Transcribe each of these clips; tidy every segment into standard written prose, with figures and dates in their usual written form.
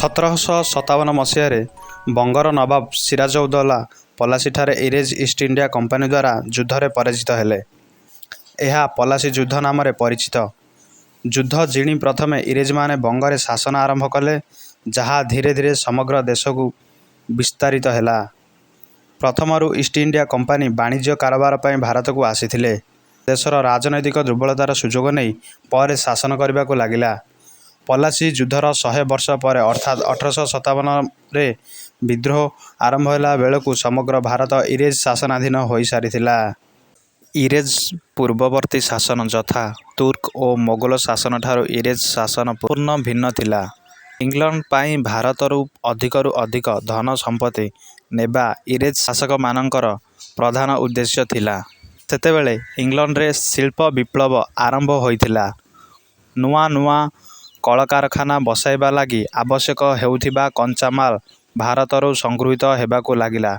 1757 ମସିହାରେ ବଙ୍ଗର ନବାବ ସିରାଜଉଦ୍ଦୌଲା ପଲାସିଠାରେ ଇଂରେଜ East India company ଦ୍ୱାରା ଯୁଦ୍ଧରେ ପରାଜିତ ହେଲେ। ଏହା ପଲାସି ଯୁଦ୍ଧ ନାମରେ ପରିଚିତ। ଯୁଦ୍ଧ ଜିଣି ପ୍ରଥମେ ଇଂରେଜମାନେ ବଙ୍ଗରେ ଶାସନ ଆରମ୍ଭ କଲେ, ଯାହା ଧୀରେ ଧୀରେ ସମଗ୍ର ଦେଶକୁ ବିସ୍ତାରିତ ହେଲା। ପ୍ରଥମରୁ ଇଷ୍ଟ ଇଣ୍ଡିଆ କମ୍ପାନୀ ବାଣିଜ୍ୟ କାରବାର ପାଇଁ ଭାରତକୁ ଆସିଥିଲେ। ଦେଶର ରାଜନୈତିକ ଦୁର୍ବଳତାର ସୁଯୋଗ ନେଇ ପରେ ଶାସନ କରିବାକୁ ଲାଗିଲା। ପଲାସି ଯୁଦ୍ଧର 100 ବର୍ଷ ପରେ ଅର୍ଥାତ୍ 1857ରେ ବିଦ୍ରୋହ ଆରମ୍ଭ ହେଲା ବେଳକୁ ସମଗ୍ର ଭାରତ ଇଂରେଜ ଶାସନାଧୀନ ହୋଇସାରିଥିଲା। ଇଂରେଜ ପୂର୍ବବର୍ତ୍ତୀ ଶାସନ ଯଥା ତୁର୍କ ଓ ମୋଗଲ ଶାସନଠାରୁ ଇଂରେଜ ଶାସନ ପୂର୍ଣ୍ଣ ଭିନ୍ନ ଥିଲା। ଇଂଲଣ୍ଡ ପାଇଁ ଭାରତରୁ ଅଧିକରୁ ଅଧିକ ଧନ ସମ୍ପତ୍ତି ନେବା ଇଂରେଜ ଶାସକମାନଙ୍କର ପ୍ରଧାନ ଉଦ୍ଦେଶ୍ୟ ଥିଲା। ସେତେବେଳେ ଇଂଲଣ୍ଡରେ ଶିଳ୍ପ ବିପ୍ଳବ ଆରମ୍ଭ ହୋଇଥିଲା। ନୂଆ ନୂଆ କଳକାରଖାନା ବସାଇବା ଲାଗି ଆବଶ୍ୟକ ହେଉଥିବା କଞ୍ଚାମାଲ ଭାରତରୁ ସଂଗୃହୀତ ହେବାକୁ ଲାଗିଲା।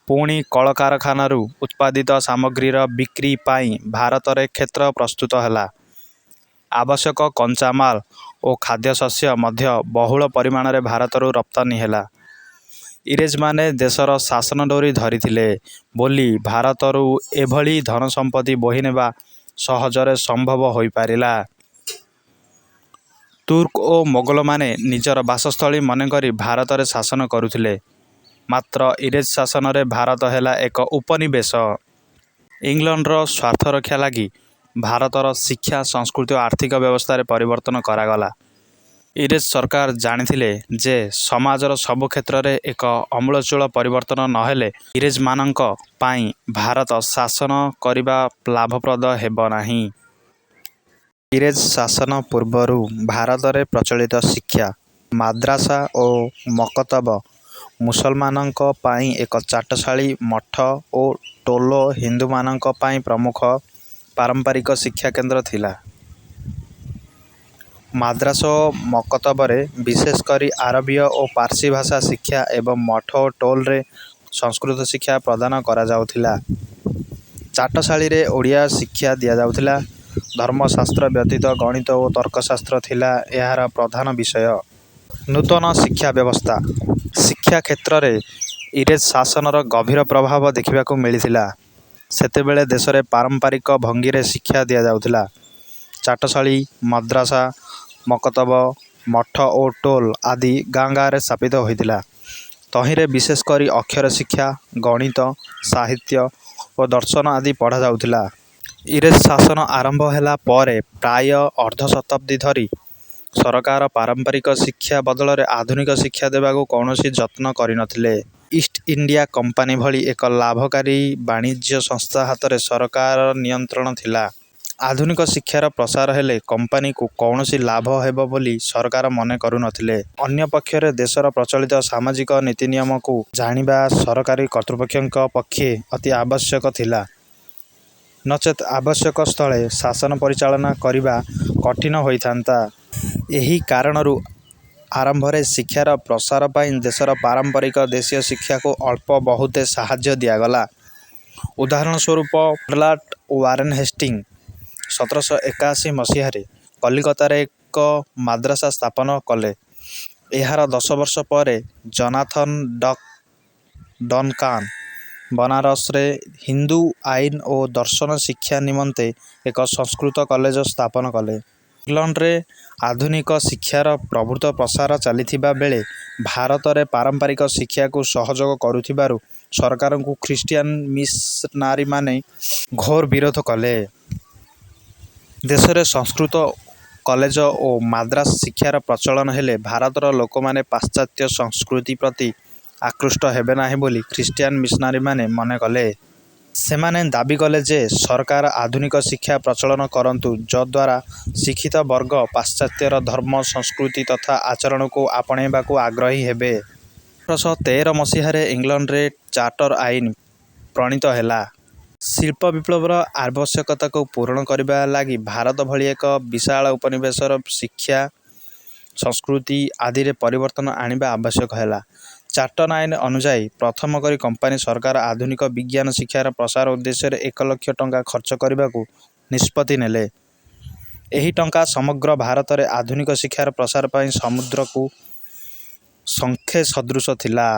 ପୁଣି କଳକାରଖାନାରୁ ଉତ୍ପାଦିତ ସାମଗ୍ରୀର ବିକ୍ରି ପାଇଁ ଭାରତରେ କ୍ଷେତ୍ର ପ୍ରସ୍ତୁତ ହେଲା। ଆବଶ୍ୟକ କଞ୍ଚାମାଲ ଓ ଖାଦ୍ୟଶସ୍ୟ ମଧ୍ୟ ବହୁଳ ପରିମାଣରେ ଭାରତରୁ ରପ୍ତାନି ହେଲା। ଇଂରେଜମାନେ ଦେଶର ଶାସନ ଡୋରି ଧରିଥିଲେ ବୋଲି ଭାରତରୁ ଏଭଳି ଧନସମ୍ପତ୍ତି ବୋହିନେବା ସହଜରେ ସମ୍ଭବ ହୋଇପାରିଲା। ତୁର୍କ ଓ ମୋଗଲମାନେ ନିଜର ବାସସ୍ଥଳୀ ମନେକରି ଭାରତରେ ଶାସନ କରୁଥିଲେ। ମାତ୍ର ଇଂରେଜ ଶାସନରେ ଭାରତ ହେଲା ଏକ ଉପନିବେଶ। ଇଂଲଣ୍ଡର ସ୍ୱାର୍ଥରକ୍ଷା ଲାଗି ଭାରତର ଶିକ୍ଷା, ସଂସ୍କୃତି ଓ ଆର୍ଥିକ ବ୍ୟବସ୍ଥାରେ ପରିବର୍ତ୍ତନ କରାଗଲା। ଇଂରେଜ ସରକାର ଜାଣିଥିଲେ ଯେ ସମାଜର ସବୁ କ୍ଷେତ୍ରରେ ଏକ ଆମୂଳଚୂଳ ପରିବର୍ତ୍ତନ ନହେଲେ ଇଂରେଜମାନଙ୍କ ପାଇଁ ଭାରତ ଶାସନ କରିବା ଲାଭପ୍ରଦ ହେବ ନାହିଁ। ଇଂରେଜ ଶାସନ ପୂର୍ବରୁ ଭାରତରେ ପ୍ରଚଳିତ ଶିକ୍ଷା, ମାଦ୍ରାସା ଓ ମକତବ ମୁସଲମାନଙ୍କ ପାଇଁ ଏକ ଚାଟଶାଳୀ, ମଠ ଓ ଟୋଲ ହିନ୍ଦୁମାନଙ୍କ ପାଇଁ ପ୍ରମୁଖ ପାରମ୍ପରିକ ଶିକ୍ଷାକେନ୍ଦ୍ର ଥିଲା। ମାଦ୍ରାସା ଓ ମକତବରେ ବିଶେଷ କରି ଆରବୀୟ ଓ ପାର୍ସୀ ଭାଷା ଶିକ୍ଷା ଏବଂ ମଠ ଓ ଟୋଲରେ ସଂସ୍କୃତ ଶିକ୍ଷା ପ୍ରଦାନ କରାଯାଉଥିଲା। ଚାଟଶାଳୀରେ ଓଡ଼ିଆ ଶିକ୍ଷା ଦିଆଯାଉଥିଲା। ଧର୍ମଶାସ୍ତ୍ର ବ୍ୟତୀତ ଗଣିତ ଓ ତର୍କଶାସ୍ତ୍ର ଥିଲା ଏହାର ପ୍ରଧାନ ବିଷୟ। ନୂତନ ଶିକ୍ଷା ବ୍ୟବସ୍ଥା। ଶିକ୍ଷା କ୍ଷେତ୍ରରେ ଇଂରେଜ ଶାସନର ଗଭୀର ପ୍ରଭାବ ଦେଖିବାକୁ ମିଳିଥିଲା। ସେତେବେଳେ ଦେଶରେ ପାରମ୍ପରିକ ଭଙ୍ଗୀରେ ଶିକ୍ଷା ଦିଆଯାଉଥିଲା। ଚାଟଶାଳୀ, ମଦ୍ରାସା, ମକତବ, ମଠ ଓ ଟୋଲ ଆଦି ଗାଁ ଗାଁରେ ସ୍ଥାପିତ ହୋଇଥିଲା। ତହିଁରେ ବିଶେଷ କରି ଅକ୍ଷର ଶିକ୍ଷା, ଗଣିତ, ସାହିତ୍ୟ ଓ ଦର୍ଶନ ଆଦି ପଢ଼ାଯାଉଥିଲା। ଇଂରେଜ ଶାସନ ଆରମ୍ଭ ହେଲା ପରେ ପ୍ରାୟ ଅର୍ଦ୍ଧଶତାବ୍ଦୀ ଧରି ସରକାର ପାରମ୍ପରିକ ଶିକ୍ଷା ବଦଳରେ ଆଧୁନିକ ଶିକ୍ଷା ଦେବାକୁ କୌଣସି ଯତ୍ନ କରିନଥିଲେ। ଇଷ୍ଟ ଇଣ୍ଡିଆ କମ୍ପାନୀ ଭଳି ଏକ ଲାଭକାରୀ ବାଣିଜ୍ୟ ସଂସ୍ଥା ହାତରେ ସରକାର ନିୟନ୍ତ୍ରଣ ଥିଲା। ଆଧୁନିକ ଶିକ୍ଷାର ପ୍ରସାର ହେଲେ କମ୍ପାନୀକୁ କୌଣସି ଲାଭ ହେବ ବୋଲି ସରକାର ମନେ କରୁନଥିଲେ। ଅନ୍ୟପକ୍ଷରେ ଦେଶର ପ୍ରଚଳିତ ସାମାଜିକ ନୀତିନିୟମକୁ ଜାଣିବା ସରକାରୀ କର୍ତ୍ତୃପକ୍ଷଙ୍କ ପକ୍ଷେ ଅତି ଆବଶ୍ୟକ ଥିଲା। ନଚେତ୍ ଆବଶ୍ୟକ ସ୍ଥଳେ ଶାସନ ପରିଚାଳନା କରିବା କଠିନ ହୋଇଥାନ୍ତା। ଏହି କାରଣରୁ ଆରମ୍ଭରେ ଶିକ୍ଷାର ପ୍ରସାର ପାଇଁ ଦେଶର ପାରମ୍ପରିକ ଦେଶୀୟ ଶିକ୍ଷାକୁ ଅଳ୍ପ ବହୁତେ ସାହାଯ୍ୟ ଦିଆଗଲା। ଉଦାହରଣ ସ୍ୱରୂପ ଲର୍ଡ଼ ୱାରେନ ହେଷ୍ଟିଙ୍ଗ 1781 ମସିହାରେ କଲିକତାରେ ଏକ ମାଦ୍ରାସା ସ୍ଥାପନ କଲେ। ଏହାର 10 ବର୍ଷ ପରେ ଜନାଥନ ଡନକାନ ବନାରସରେ ହିନ୍ଦୁ ଆଇନ ଓ ଦର୍ଶନ ଶିକ୍ଷା ନିମନ୍ତେ ଏକ ସଂସ୍କୃତ କଲେଜ ସ୍ଥାପନ କଲେ। ଇଂଲଣ୍ଡରେ ଆଧୁନିକ ଶିକ୍ଷାର ପ୍ରଭୂତ ପ୍ରସାର ଚାଲିଥିବା ବେଳେ ଭାରତରେ ପାରମ୍ପରିକ ଶିକ୍ଷାକୁ ସହଯୋଗ କରୁଥିବାରୁ ସରକାରଙ୍କୁ ଖ୍ରୀଷ୍ଟିଆନ ମିଶନାରୀମାନେ ଘୋର ବିରୋଧ କଲେ। ଦେଶରେ ସଂସ୍କୃତ କଲେଜ ଓ ମାଦ୍ରାସ ଶିକ୍ଷାର ପ୍ରଚଳନ ହେଲେ ଭାରତର ଲୋକମାନେ ପାଶ୍ଚାତ୍ୟ ସଂସ୍କୃତି ପ୍ରତି ଆକୃଷ୍ଟ ହେବେ ନାହିଁ ବୋଲି ଖ୍ରୀଷ୍ଟିଆନ ମିଶନାରୀମାନେ ମନେ କଲେ। ସେମାନେ ଦାବି କଲେ ଯେ ସରକାର ଆଧୁନିକ ଶିକ୍ଷା ପ୍ରଚଳନ କରନ୍ତୁ, ଯଦ୍ୱାରା ଶିକ୍ଷିତ ବର୍ଗ ପାଶ୍ଚାତ୍ୟର ଧର୍ମ, ସଂସ୍କୃତି ତଥା ଆଚରଣକୁ ଆପଣେଇବାକୁ ଆଗ୍ରହୀ ହେବେ। 1813 ମସିହାରେ ଇଂଲଣ୍ଡରେ ଚାର୍ଟର ଆଇନ ପ୍ରଣୀତ ହେଲା। ଶିଳ୍ପ ବିପ୍ଳବର ଆବଶ୍ୟକତାକୁ ପୂରଣ କରିବା ଲାଗି ଭାରତ ଭଳି ଏକ ବିଶାଳ ଉପନିବେଶର ଶିକ୍ଷା, ସଂସ୍କୃତି ଆଦିରେ ପରିବର୍ତ୍ତନ ଆଣିବା ଆବଶ୍ୟକ ହେଲା। ଚାର୍ଟର ଆଇନ ଅନୁଯାୟୀ ପ୍ରଥମ କରି କମ୍ପାନୀ ସରକାର ଆଧୁନିକ ବିଜ୍ଞାନ ଶିକ୍ଷାର ପ୍ରସାର ଉଦ୍ଦେଶ୍ୟରେ 1 ଲକ୍ଷ ଟଙ୍କା ଖର୍ଚ୍ଚ କରିବାକୁ ନିଷ୍ପତ୍ତି ନେଲେ। ଏହି ଟଙ୍କା ସମଗ୍ର ଭାରତରେ ଆଧୁନିକ ଶିକ୍ଷାର ପ୍ରସାର ପାଇଁ ସମୁଦ୍ରକୁ ସଂଖ୍ୟା ସଦୃଶ ଥିଲା।